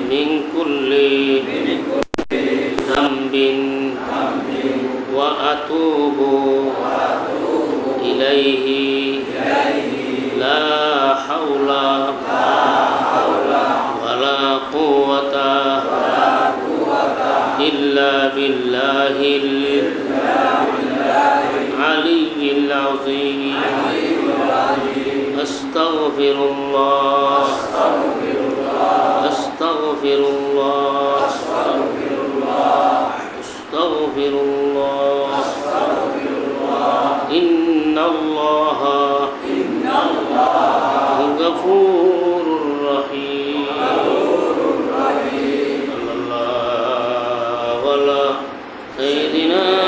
من كل ذنب وأتوب إليه لا حول ولا قوة إلا بالله العلي العظيم أستغفر الله أستغفر الله أستغفر الله إن الله غفور رحيم صلى الله على سيدنا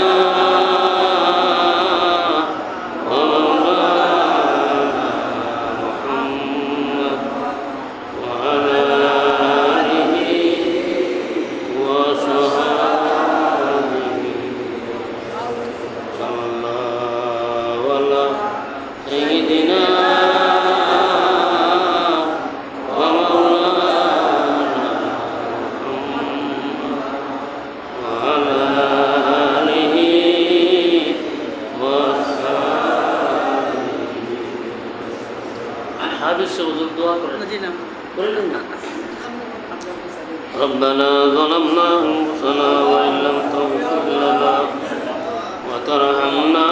ربنا ظلمنا أنفسنا وإن لم تغفر لنا وترحمنا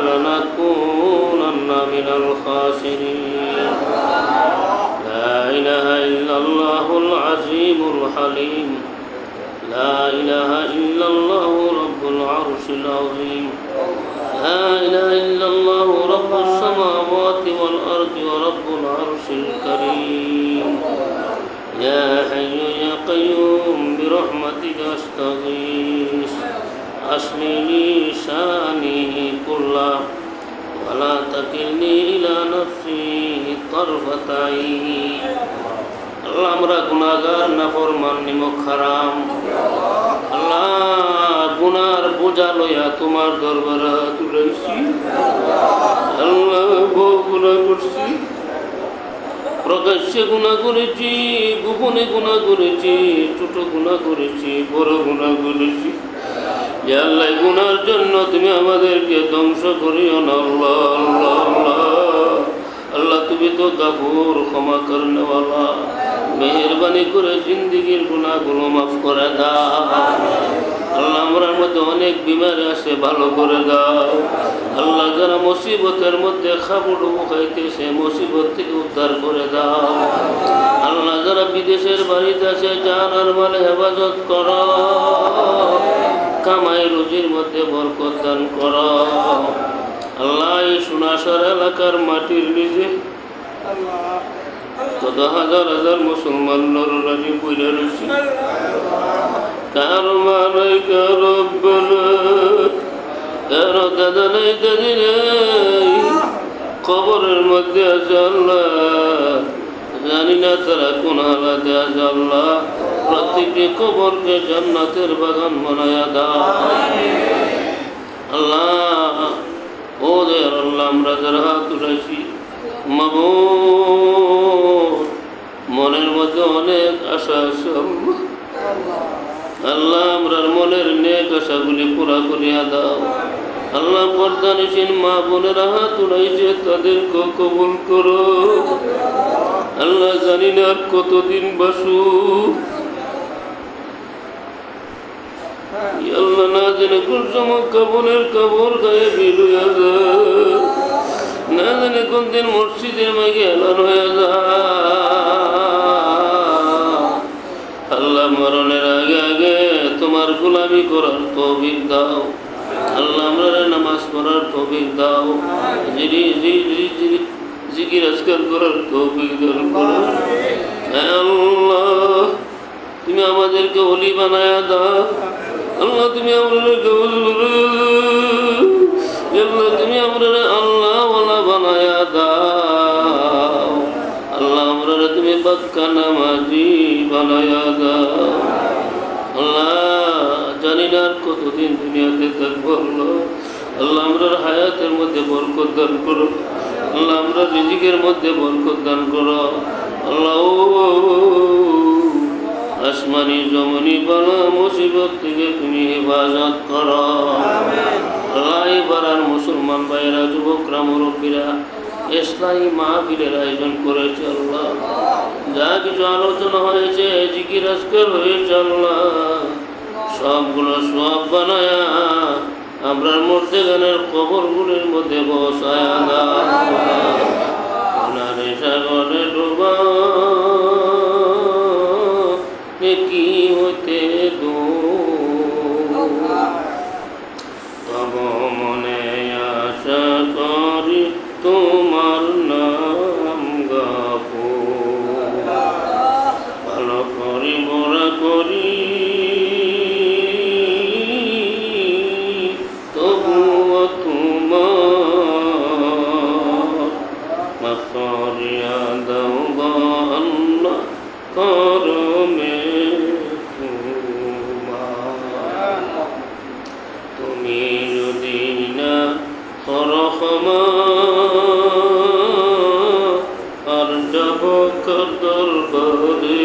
لنكونن من الخاسرين لا إله إلا الله العظيم الحليم لا إله إلا الله رب العرش العظيم لا إله إلا الله رب السماوات والأرض ورب العرش الكريم يا حي يا قيوم برحمتك أستغيث أصلح لي شأني كله ولا تكلني إلى نفسي طرفة عين আল্লাহ আমরা গুনাহগার নাফরমান নিমক হারাম আল্লাহ গুনার বোঝা লইয়া তোমার দরবারে হাত উঠাইছি আল্লাহ বহু গুনাহ করছি প্রকাশ্যে গুনাহ করেছি গোপনে গুনাহ করেছি ছোট গুনাহ করেছি বড় গুনাহ করেছি ইয়া আল্লাহ গুনার জন্য তুমি আমাদেরকে ধ্বংস করিও না আল্লাহ আল্লাহ আল্লাহ আল্লাহ তুমি তো গাফুর ক্ষমা করনে ওয়ালা মেহেরবানি করে জিন্দেগীর গুনাহগুলো মাফ করে দাও আল্লাহ আমরার মধ্যে অনেক বিমারি আছে ভালো করে দাও আল্লাহ যারা মুসিবতের মধ্যে খাবুডুবু খাইতেছে মুসিবত থেকে উদ্ধার করে দাও আল্লাহ যারা বিদেশের বাড়িতে আছে জান আর মালে হেফাজত করো কামাই রুজির মধ্যে বরকত দান করো আল্লাহ এই সোনাসার এলাকার মাটির নিচে কত হাজার হাজার মুসলমান নরনারী পইরা রয়েছে কারো মা নাই কারো কারো দাদা নাই দাদি নেই কবরের মধ্যে আছে আল্লাহ জানি না তারা কোন হালাতে আছে আল্লাহ প্রত্যেকটি কবরকে জান্নাতের বাগান বানায়া দাও আল্লাহ ও দয়ার আল্লাহ আমরা যারা হাত উঠাইছি মাবুদ মনের মধ্যে অনেক আশা আছে আল্লাহ আমরার মনের নেক আশাগুলি পুরা করিয়া দাও আল্লাহ পর্দানিসীন মা বোনেরা হাত উঠাইছে তাদেরকে কবুল করো আল্লাহ জানি না আর কতদিন বাসু আল্লাহ না জেনে কোন সময় কবরের কবর গায়ে বিল হয়ে যায় না জানে কোন দিন মসজিদের মাঝে এলান হয়ে যায় আল্লাহ মরণের আগে আগে তোমার গোলামি করার তৌফিক দাও আল্লাহ আমরা নামাজ পড়ার তৌফিক দাও জিকির আজকার করার তৌফিক দান করো আল্লাহ তুমি আমাদেরকে ওলি বানায়া দাও আল্লাহ তুমি আমাদেরকে আল্লাহ তুমি আমরা আল্লাহ ওয়ালা বানায়া দাও আল্লাহ আমরা তুমি পাক্কা নামাজি বানায়া দাও আল্লাহ জানি না আর কতদিন দুনিয়াতে থাকবো আল্লাহ আমরার হায়াতের মধ্যে বরকত দান করো আল্লাহ আমরা রিজিকের মধ্যে বরকত দান করো আল্লাহ আসমানি জমনি বালা মুসিবত থেকে তুমি হেফাজত করো। আল্লাহ পাড়ার মুসলমান ভাইয়েরা, যুবকরা, মুরব্বীরা ইসলামী মাহফিলের আয়োজন করেছে আল্লাহ। যা কিছু আলোচনা হয়েছে, জিকির আজকার হয়েছে আল্লাহ, সবগুলো সব বানায়া আমরার মর্যাদানের কবরগুলির মধ্যে বসায়া দাও। সাগরে ডোবা কি হতে দো, তব মনে আশা করি তোমার নাম গাবো, ভালো করি মোরা করি তবুও তোমার মাফ করিয়া দাও গো আল্লাহ করমে তোমার। তুমি যদি না করো ক্ষমা আর যাব কার দরবারে,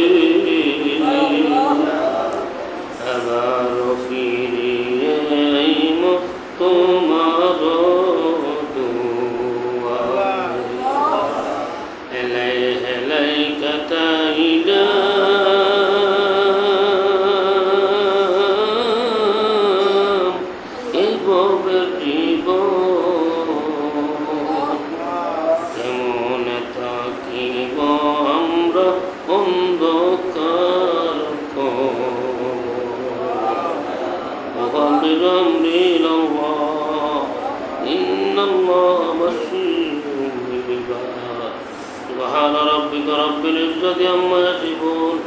আবার ফিরিয়ে আইব তোমার দুয়ারে। হেলাই হেলাই কাটাইলা এই ভবের জীবন, কেমন থাকিব আমরা অন্ধকার سبحان ربك رب العزة عما يصفون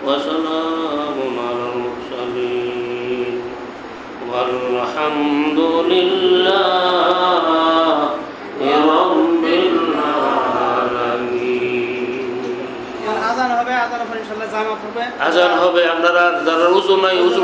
وسلام على المرسلين والحمد لله رب العالمين। আজান হবে, আজান হবে ইনশাআল্লাহ জামাত হবে, আজান হবে। আপনারা যারা উজু নাই উজু